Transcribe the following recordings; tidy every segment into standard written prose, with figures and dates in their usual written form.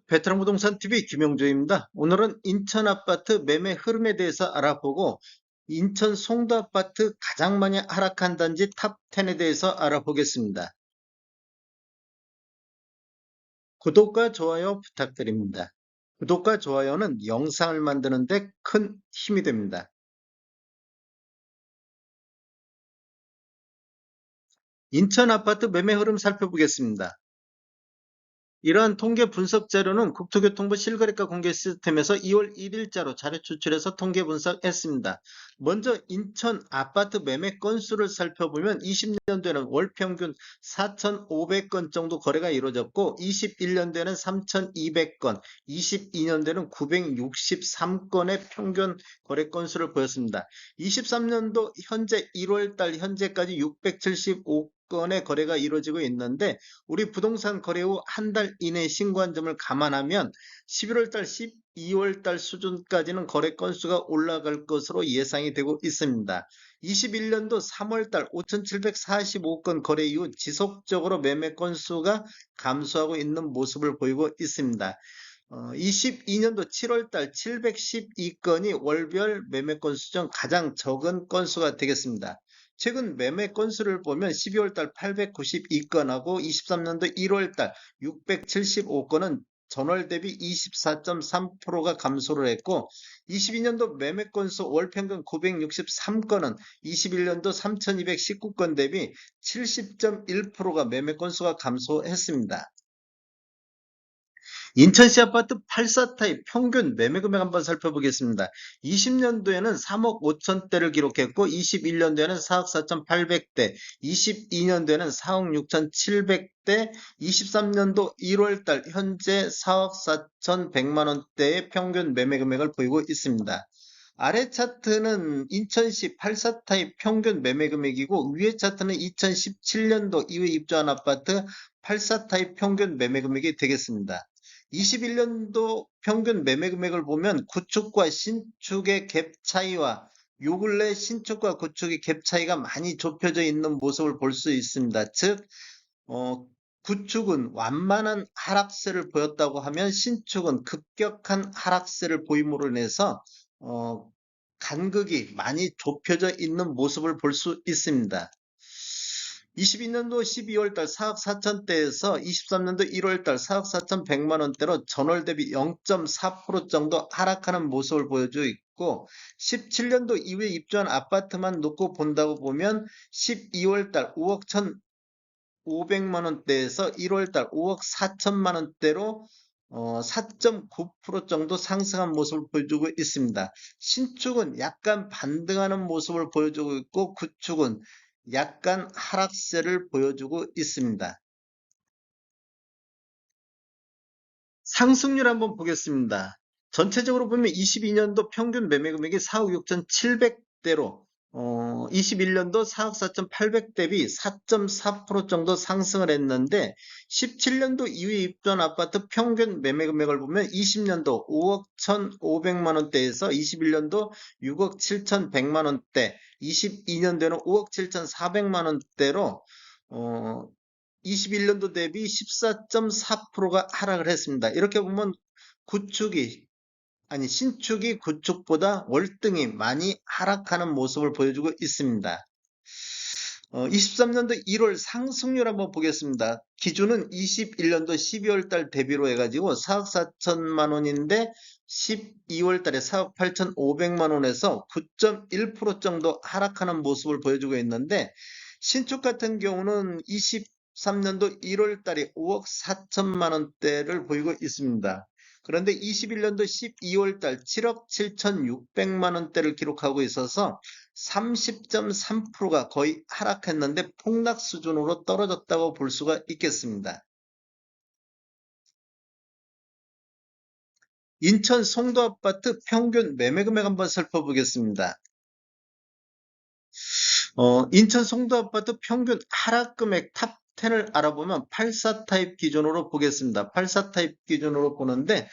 베테랑 부동산 TV 김영조입니다. 오늘은 인천 아파트 매매 흐름에 대해서 알아보고 인천 송도 아파트 가장 많이 하락한 단지 탑 10에 대해서 알아보겠습니다. 구독과 좋아요 부탁드립니다. 구독과 좋아요는 영상을 만드는 데 큰 힘이 됩니다. 인천 아파트 매매 흐름 살펴보겠습니다. 이러한 통계 분석 자료는 국토교통부 실거래가 공개 시스템에서 2월 1일자로 자료 추출해서 통계 분석했습니다. 먼저 인천 아파트 매매 건수를 살펴보면 20년도에는 월 평균 4,500건 정도 거래가 이루어졌고 21년도에는 3,200건, 22년도에는 963건의 평균 거래 건수를 보였습니다. 23년도 현재 1월달 현재까지 675건의 거래가 이루어지고 있는데 우리 부동산 거래 후 한 달 이내 신고한 점을 감안하면 11월달, 12월달 수준까지는 거래 건수가 올라갈 것으로 예상이 되고 있습니다. 21년도 3월달 5,745건 거래 이후 지속적으로 매매 건수가 감소하고 있는 모습을 보이고 있습니다. 22년도 7월달 712건이 월별 매매 건수 중 가장 적은 건수가 되겠습니다. 최근 매매 건수를 보면 12월달 892건하고 23년도 1월달 675건은 전월 대비 24.3%가 감소를 했고 22년도 매매 건수 월 평균 963건은 21년도 3219건 대비 70.1%가 매매 건수가 감소했습니다. 인천시 아파트 84타입 평균 매매 금액 한번 살펴보겠습니다. 20년도에는 3억 5천대를 기록했고 21년도에는 4억 4,800대, 22년도에는 4억 6,700대, 23년도 1월달 현재 4억 4,100만 원대의 평균 매매 금액을 보이고 있습니다. 아래 차트는 인천시 84타입 평균 매매 금액이고 위에 차트는 2017년도 이후에 입주한 아파트 84타입 평균 매매 금액이 되겠습니다. 21년도 평균 매매 금액을 보면 구축과 신축의 갭 차이와 요 근래 신축과 구축의 갭 차이가 많이 좁혀져 있는 모습을 볼 수 있습니다. 즉, 구축은 완만한 하락세를 보였다고 하면 신축은 급격한 하락세를 보임으로 인해서 간극이 많이 좁혀져 있는 모습을 볼 수 있습니다. 22년도 12월달 4억 4천대에서 23년도 1월달 4억 4,100만 원대로 전월 대비 0.4% 정도 하락하는 모습을 보여주고 있고 17년도 이후에 입주한 아파트만 놓고 본다고 보면 12월달 5억 1,500만 원대에서 1월달 5억 4천만 원대로 4.9% 정도 상승한 모습을 보여주고 있습니다. 신축은 약간 반등하는 모습을 보여주고 있고 구축은 약간 하락세를 보여주고 있습니다. 상승률 한번 보겠습니다. 전체적으로 보면 22년도 평균 매매 금액이 4억 6,700대로 21년도 4억 4,800 대비 4.4% 정도 상승을 했는데 17년도 이후에 입주한 아파트 평균 매매 금액을 보면 20년도 5억 1,500만 원대에서 21년도 6억 7,100만 원대, 22년도에는 5억 7,400만 원대로 21년도 대비 14.4%가 하락을 했습니다. 이렇게 보면 신축이 구축보다 월등히 많이 하락하는 모습을 보여주고 있습니다. 23년도 1월 상승률 한번 보겠습니다. 기준은 21년도 12월 달 대비로 해가지고 4억 4천만 원인데 12월 달에 4억 8,500만 원에서 9.1% 정도 하락하는 모습을 보여주고 있는데 신축 같은 경우는 23년도 1월 달에 5억 4천만 원대를 보이고 있습니다. 그런데 21년도 12월 달 7억 7,600만 원대를 기록하고 있어서 30.3%가 거의 하락했는데 폭락 수준으로 떨어졌다고 볼 수가 있겠습니다. 인천 송도 아파트 평균 매매 금액 한번 살펴보겠습니다. 인천 송도 아파트 평균 하락 금액 탑 10을 알아보면 84 타입 기준으로 보겠습니다. 84 타입 기준으로 보는데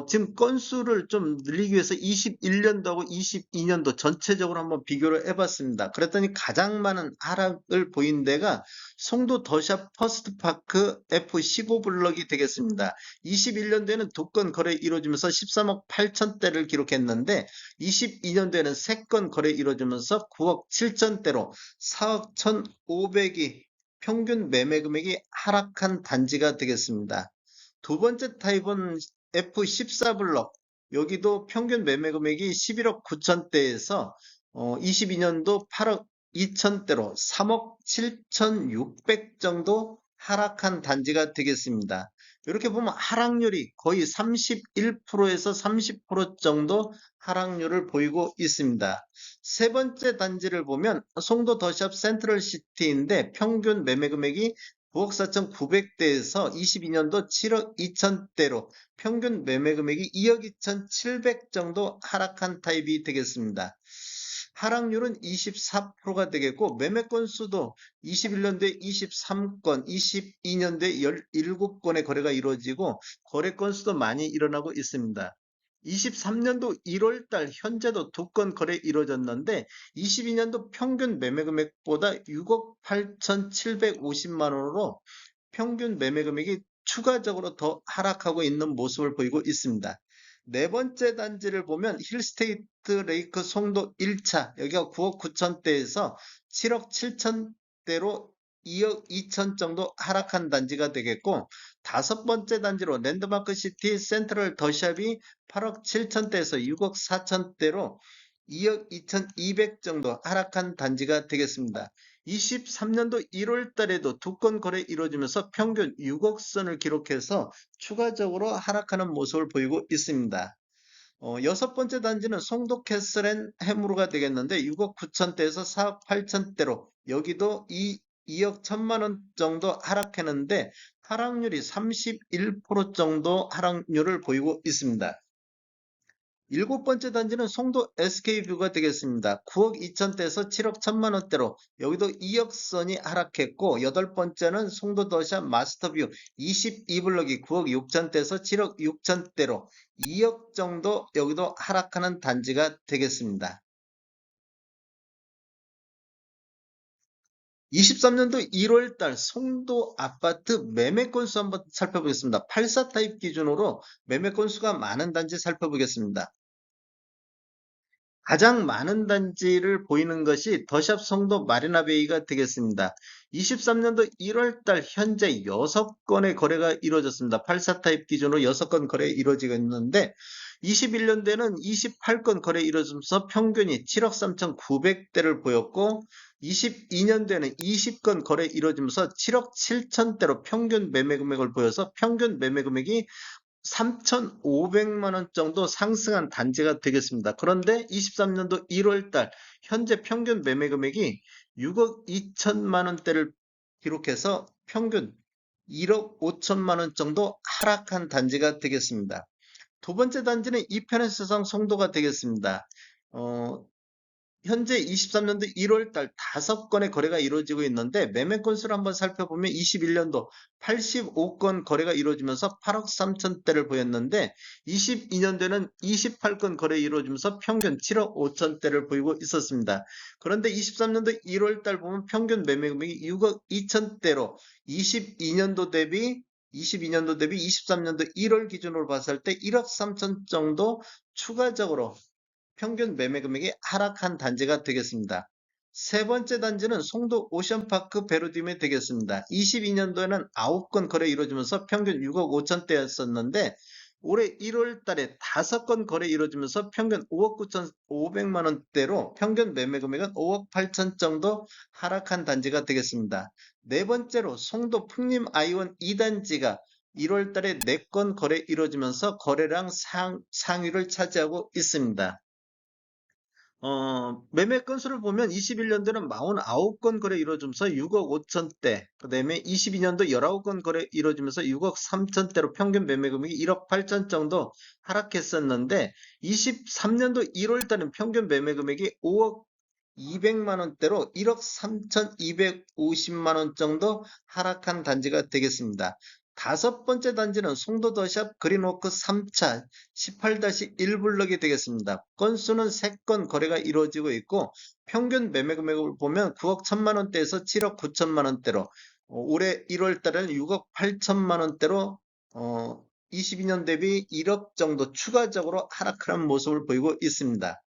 지금 건수를 좀 늘리기 위해서 21년도하고 22년도 전체적으로 한번 비교를 해봤습니다. 그랬더니 가장 많은 하락을 보인 데가 송도 더샵 퍼스트파크 F15 블럭이 되겠습니다. 21년도에는 두 건 거래 이루어지면서 13억 8천대를 기록했는데 22년도에는 3건 거래 이루어지면서 9억 7천대로 4억 1,500이 평균 매매 금액이 하락한 단지가 되겠습니다. 두 번째 타입은 F14 블럭. 여기도 평균 매매 금액이 11억 9천대에서 22년도 8억 2천대로 3억 7,600 정도 하락한 단지가 되겠습니다. 이렇게 보면 하락률이 거의 31%에서 30% 정도 하락률을 보이고 있습니다. 세 번째 단지를 보면 송도 더샵 센트럴시티인데 평균 매매 금액이 9억 4,900대에서 22년도 7억 2천대로 평균 매매 금액이 2억 2,700 정도 하락한 타입이 되겠습니다. 하락률은 24%가 되겠고 매매 건수도 21년도에 23건, 22년도에 17건의 거래가 이루어지고 거래 건수도 많이 일어나고 있습니다. 23년도 1월달 현재도 2건 거래 이루어졌는데 22년도 평균 매매 금액보다 6억 8,750만 원으로 평균 매매 금액이 추가적으로 더 하락하고 있는 모습을 보이고 있습니다. 네 번째 단지를 보면 힐스테이트 레이크 송도 1차 여기가 9억 9천대에서 7억 7천대로 2억 2천 정도 하락한 단지가 되겠고 다섯 번째 단지로 랜드마크 시티 센트럴 더샵이 8억 7천대에서 6억 4천대로 2억 2,200 정도 하락한 단지가 되겠습니다. 23년도 1월 달에도 두 건 거래 이루어지면서 평균 6억 선을 기록해서 추가적으로 하락하는 모습을 보이고 있습니다. 여섯 번째 단지는 송도 캐슬 앤 해무르가 되겠는데 6억 9천대에서 4억 8천대로 여기도 2억 1천만 원 정도 하락했는데 하락률이 31% 정도 하락률을 보이고 있습니다. 일곱 번째 단지는 송도 SK뷰가 되겠습니다. 9억 2천대에서 7억 1천만 원대로 여기도 2억 선이 하락했고 여덟 번째는 송도 더샵 마스터뷰 22블럭이 9억 6천대에서 7억 6천대로 2억 정도 여기도 하락하는 단지가 되겠습니다. 23년도 1월달 송도 아파트 매매 건수 한번 살펴보겠습니다. 84 타입 기준으로 매매 건수가 많은 단지 살펴보겠습니다. 가장 많은 단지를 보이는 것이 더샵 송도 마리나베이가 되겠습니다. 23년도 1월달 현재 6건의 거래가 이루어졌습니다. 84 타입 기준으로 6건 거래 이루어지고 있는데 21년도에는 28건 거래 이루어지면서 평균이 7억 3,900대를 보였고 22년도에는 20건 거래 이루어지면서 7억 7천대로 평균 매매 금액을 보여서 평균 매매 금액이 3,500만 원 정도 상승한 단지가 되겠습니다. 그런데 23년도 1월달 현재 평균 매매 금액이 6억 2천만 원대를 기록해서 평균 1억 5천만 원 정도 하락한 단지가 되겠습니다. 두 번째 단지는 이편의 세상 송도가 되겠습니다. 현재 23년도 1월달 5건의 거래가 이루어지고 있는데 매매 건수를 한번 살펴보면 21년도 85건 거래가 이루어지면서 8억 3천대를 보였는데 22년도에는 28건 거래 이루어지면서 평균 7억 5천대를 보이고 있었습니다. 그런데 23년도 1월달 보면 평균 매매 금액이 6억 2천대로 22년도 대비 23년도 1월 기준으로 봤을 때 1억 3천 정도 추가적으로 평균 매매 금액이 하락한 단지가 되겠습니다. 세 번째 단지는 송도 오션파크 베르디움이 되겠습니다. 22년도에는 9건 거래 이루어지면서 평균 6억 5천대였었는데 올해 1월 달에 5건 거래 이루어지면서 평균 5억 9천5백만 원대로 평균 매매 금액은 5억 8천 정도 하락한 단지가 되겠습니다. 네 번째로 송도 풍림 아이원 2단지가 1월 달에 4건 거래 이루어지면서 거래량 상위를 차지하고 있습니다. 매매 건수를 보면 21년도는 49건 거래 이루어지면서 6억 5천대, 그 다음에 22년도 19건 거래 이루어지면서 6억 3천대로 평균 매매 금액이 1억 8천 정도 하락했었는데 23년도 1월 달은 평균 매매 금액이 5억 200만 원대로 1억 3,250만 원 정도 하락한 단지가 되겠습니다. 다섯 번째 단지는 송도 더샵 그린워크 3차 18-1블럭이 되겠습니다. 건수는 3건 거래가 이루어지고 있고 평균 매매 금액을 보면 9억 1천만 원대에서 7억 9천만 원대로 올해 1월 달에는 6억 8천만 원대로 22년 대비 1억 정도 추가적으로 하락하는 모습을 보이고 있습니다.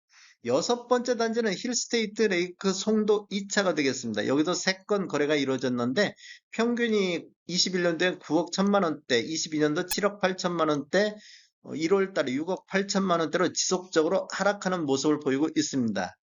여섯 번째 단지는 힐스테이트 레이크 송도 2차가 되겠습니다. 여기도 3건 거래가 이루어졌는데 평균이 21년도에 9억 1천만 원대, 22년도 7억 8천만 원대, 1월 달에 6억 8천만 원대로 지속적으로 하락하는 모습을 보이고 있습니다.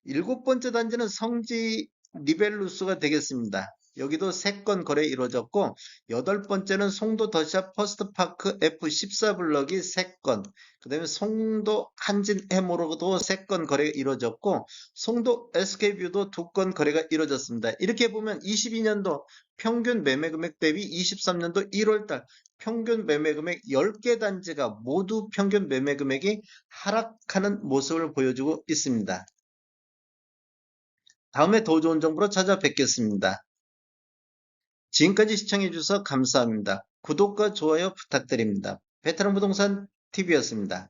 일곱 번째 단지는 성지 리벨루스가 되겠습니다. 여기도 3건 거래 이루어졌고 여덟 번째는 송도 더샵 퍼스트파크 F14블럭이 3건, 그 다음에 송도 한진 해모로도 3건 거래가 이루어졌고 송도 SK뷰도 2건 거래가 이루어졌습니다. 이렇게 보면 22년도 평균 매매 금액 대비 23년도 1월달 평균 매매 금액 10개 단지가 모두 평균 매매 금액이 하락하는 모습을 보여주고 있습니다. 다음에 더 좋은 정보로 찾아뵙겠습니다. 지금까지 시청해주셔서 감사합니다. 구독과 좋아요 부탁드립니다. 베테랑 부동산 TV였습니다.